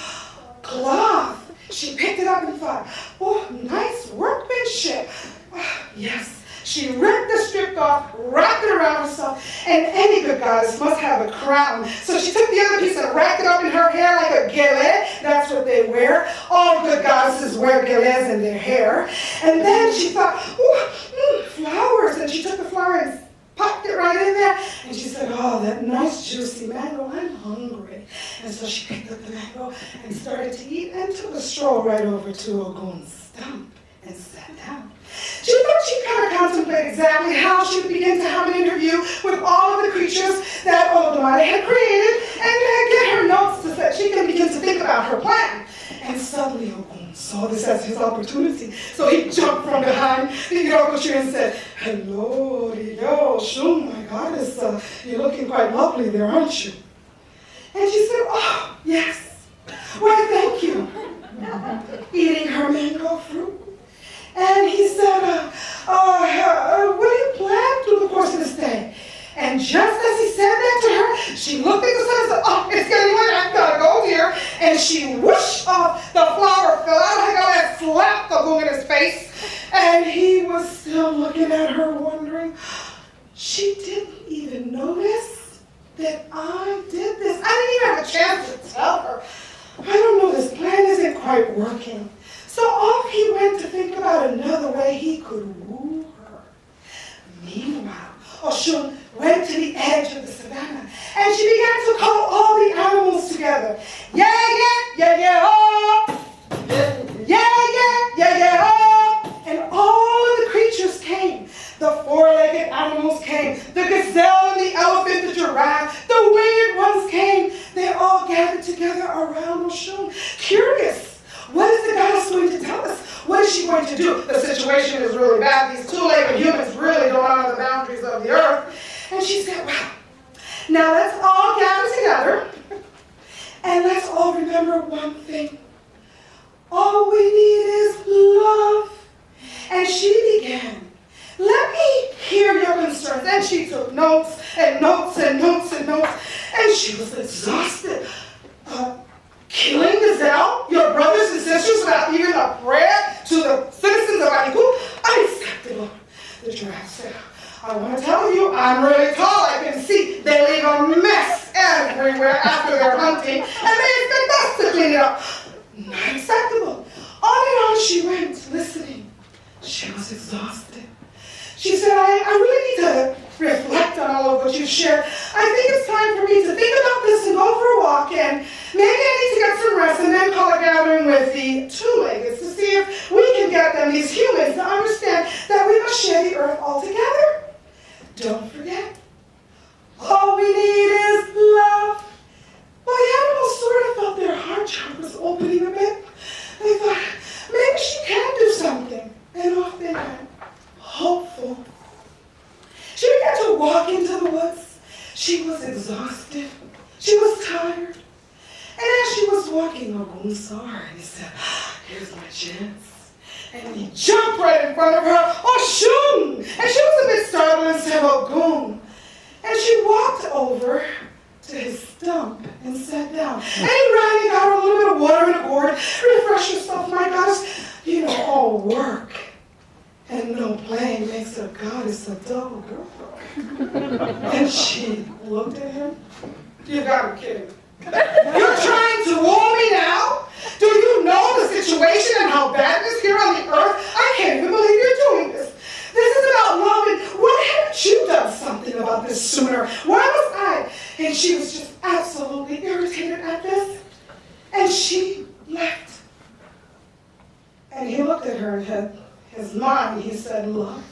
cloth. She picked it up and thought, oh, nice workmanship. Oh, yes. She ripped the strip off, wrapped it around herself, and any good goddess must have a crown. So she took the other piece and wrapped it up in her hair like a gele. That's what they wear. All good goddesses wear geles in their hair. And then she thought, ooh, flowers. And she took the flower and popped it right in there. And she said, oh, that nice juicy mango, I'm hungry. And so she picked up the mango and started to eat and took a stroll right over to Ogun's stump and sat down. She thought she'd kind of contemplate exactly how she would begin to have an interview with all of the creatures that Olodumare had created and get her notes so that she can begin to think about her plan. And suddenly Ogun saw this as his opportunity. So he jumped from behind the Yoruba tree and said, "Hello, Oshun, my goddess, you're looking quite lovely there, aren't you?" And she said, "Oh, yes. Why, thank you." Eating her mango fruit. And he said, "What do you plan through the course of this day?" And just as he said that to her, she looked at the sun and said, "Oh, it's getting late, I've got to go here." And she whooshed off, the flower fell out of her hair and slapped the boom in his face. And he was still looking at her wondering, she didn't even notice that I did this. I didn't even have a chance to tell her. I don't know, this plan isn't quite working. So off he went to think about another way he could woo her. Meanwhile, Oshun went to the edge of the savannah, and she began to call all the animals together. Yeah, yeah, yeah, yeah, oh! Yeah, yeah, yeah, yeah, oh! And all of the creatures came. The four-legged animals came. The gazelle and the elephant, the giraffe, the winged ones came. They all gathered together around Oshun, curious. What is the goddess going to tell us? What is she going to do? The situation is really bad. These two-legged humans really don't honor the boundaries of the earth. And she said, "Well, now let's all gather together and let's all remember one thing. All we need is love." And she began, "Let me hear your concerns." And she took notes and notes and notes and notes. And she was exhausted. Killing gazelle, your brothers and sisters, without even a prayer to the citizens of Aniku? Unacceptable. The giraffe said, "I want to tell you, I'm really tall, I can see. They leave a mess everywhere after their hunting, and they expect us to clean it up. Not acceptable." On and on she went, listening. She was exhausted. She said, I really need to reflect on all of what you've shared. I think it's time for me to think about this and go for a walk, and maybe I need to get some rest and then call a gathering with the two-leggeds to see if we can get them, these humans, to understand that we must share the earth all together. Don't forget, all we need is love. Well, the animals sort of felt their heart chakras opening a bit. They thought, maybe she can do something. And off they went, hopeful. She began to walk into the woods. She was exhausted. She was tired. And as she was walking, Ogun saw her and he said, "Here's my chance." And he jumped right in front of her, "Oshun!" And she was a bit startled and said, "Ogun." And she walked over to his stump and sat down. And he ran and got her a little bit of water in a gourd. "Refresh yourself, my goddess. You know, all work and no playing makes a goddess a dull girl." And she looked at him. "You gotta be kidding. You're trying to woo me now? Do you know the situation and how bad it is here on the earth? I can't even believe you're doing this. This is about love, and why haven't you done something about this sooner? Why was I?" And she was just absolutely irritated at this. And she left. And he looked at her and had his mind. He said, "Love?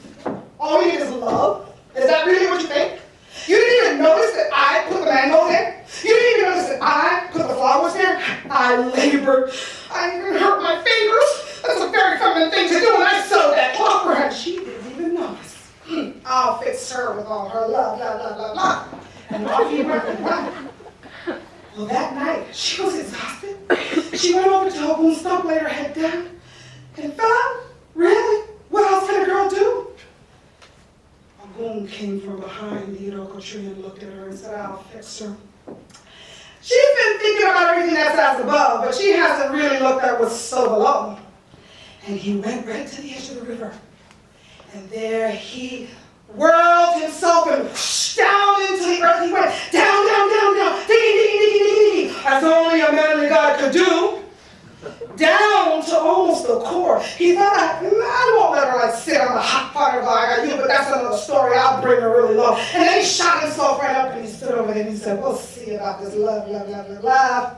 All you need is love? Is that really what you think? You didn't even notice that I put the mango there? You didn't even notice that I put the flowers there? I labored. I even hurt my fingers. That's a very feminine thing to do, and I sewed that cloth for her. And she didn't even notice. I'll fix her with all her love, blah, blah, blah, blah." And off he went and ran. Well, that night, she was exhausted. She went over to Ogun's stump, laid her head down, and fell out. Really? What else can a girl do? Ogun came from behind the iroko tree and looked at her and said, "I'll fix her. She's been thinking about everything that's as above, but she hasn't really looked at what's so below." And he went right to the edge of the river. And there he whirled himself and whoosh, down into the earth. He went down, down, down, down, digging, digging, digging, digging, digging, as only a manly god could do. Down to almost the core. He thought, I won't let her sit on the hot fire like you, but that's another story. I'll bring her really low. And then he shot himself right up and he stood over there and he said, "We'll see about this love, love, love, love, love."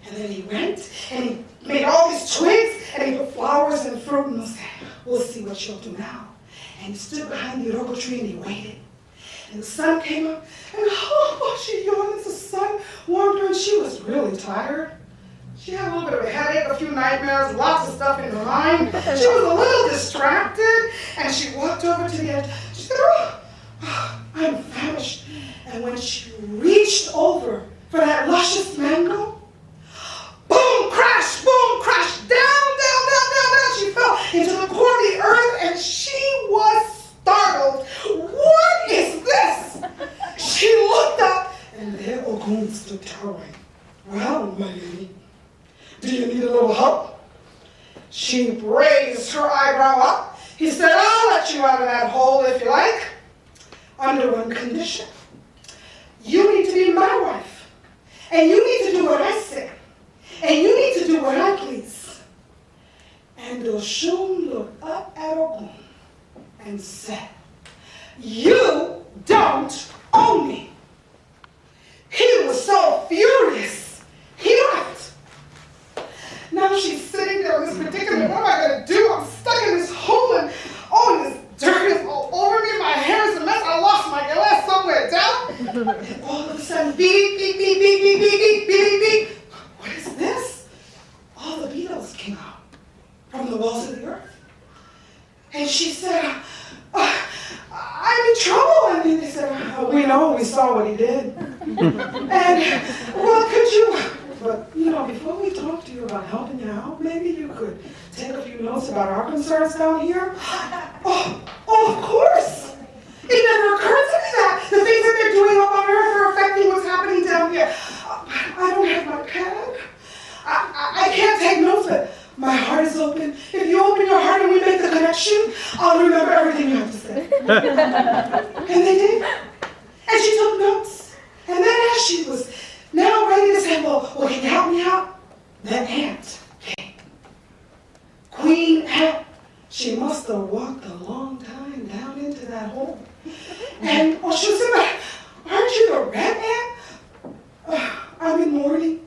And then he went and he made all these twigs and he put flowers and fruit and he said, "We'll see what she'll do now." And he stood behind the iroko tree and he waited. And the sun came up and she yawned as the sun warmed her and she was really tired. She had a little bit of a headache, a few nightmares, lots of stuff in her mind. She was a little distracted, and she walked over to the edge. She said, oh, I'm famished. And when she reached over for that luscious mango, boom, crash, down, down, down, down, down. She fell into the core of the earth, and she was startled. What is this? She looked up, and there Ogun stood towering. Well, my lady, do you need a little help? She raised her eyebrow up. He said, I'll let you out of that hole if you like, under one condition. You need to be my wife, and you need to do what I say, and you need to do what I please. And Oshun looked up at Ogun and said, you don't own me. He was so furious, he left. Now she's sitting there in this predicament. What am I going to do? I'm stuck in this hole, and this dirt is all over me. My hair is a mess. I lost my glass somewhere down. And all of a sudden, beep, beep, beep, beep, beep, beep, beep, beep, beep. What is this? All the beetles came out from the walls of the earth. And she said, I'm in trouble. And they said, we know, we saw what he did. And, well, could you, but, before we talk to you about helping you out, maybe you could take a few notes about our concerns down here? Oh, of course. It never occurred to me that the things that they're doing up on earth are affecting what's happening down here. I don't have my pen. I can't take notes, but my heart is open. If you open your heart and we make the connection, I'll remember everything you have to say. And they did. And she took notes. And then as she was now ready to say, well, can you help me out? The ant came. Queen Ant. She must have walked a long time down into that hole. And she said, aren't you the red ant? I'm in mourning,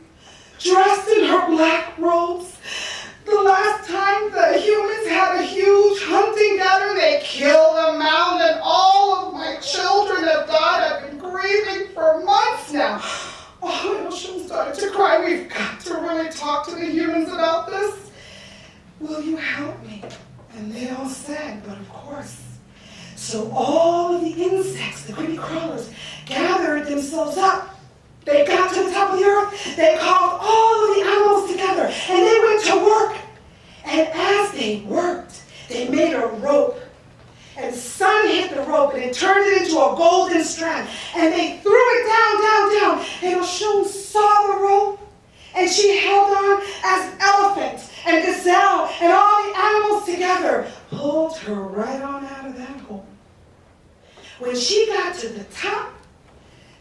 dressed in her black robes. The last time the humans had a huge hunting gathering, they killed a mound, and all of my children have died. I've been grieving for months now. And Oshun started to cry. We've got to really talk to the humans about this. Will you help me? And they all said, but of course. So all of the insects, the creepy crawlers, gathered themselves up. They got to the top of the earth. They called all of the animals together, and they went to work. And as they worked, they made a rope. And the sun hit the rope, and it turned it into a golden strand. And they threw it down, down, down. And Oshun saw the rope, and she held on as elephant and gazelle and all the animals together pulled her right on out of that hole. When she got to the top,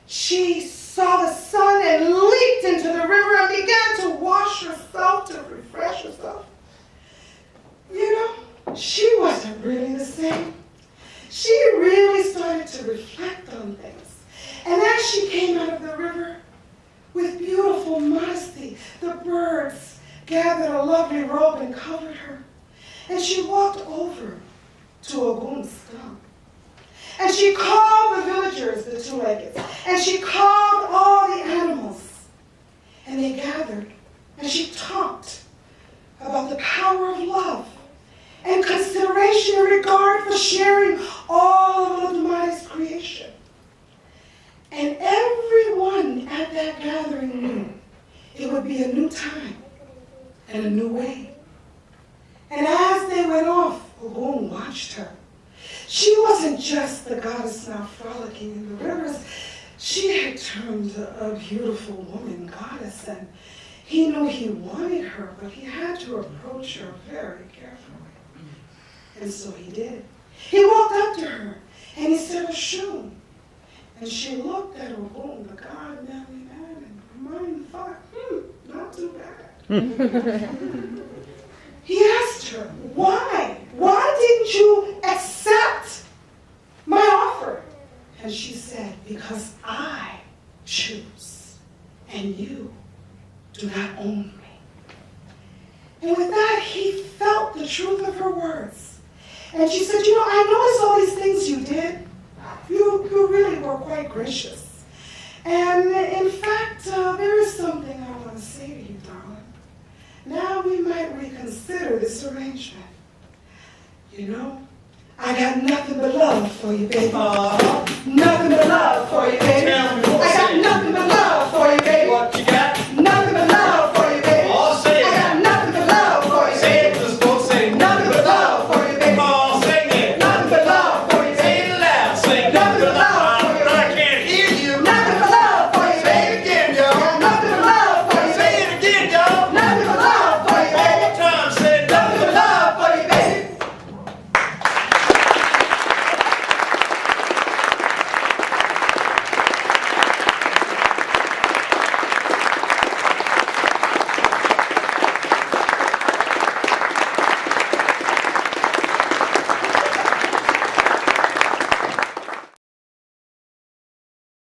she saw the sun and leaped into the river and began to wash herself to refresh herself. She wasn't really the same. She really started to reflect on things. And as she came out of the river, with beautiful modesty, the birds gathered a lovely robe and covered her. And she walked over to Ogun's stump. And she called the villagers, the two-leggeds, and she called all the animals. And they gathered, and she talked about the power of love and consideration and regard for sharing all of Olodumari's creation. And everyone at that gathering knew it would be a new time and a new way. And as they went off, Ogun watched her. She wasn't just the goddess now frolicking in the rivers. She had turned a beautiful woman goddess, and he knew he wanted her, but he had to approach her very carefully. And so he did. He walked up to her, and he said, Oshun. And she looked at Ogun, the god Malian, and her mind thought, not too bad. He asked her, why? Why didn't you accept my offer? And she said, because I choose, and you do not own me. And with that, he felt the truth of her words. And she said, I noticed all these things you did. You really were quite gracious. And in fact, there is something I want to say to you, darling. now we might reconsider this arrangement. You know, I got nothing but love for you, baby. Nothing but love for you, baby. Tell me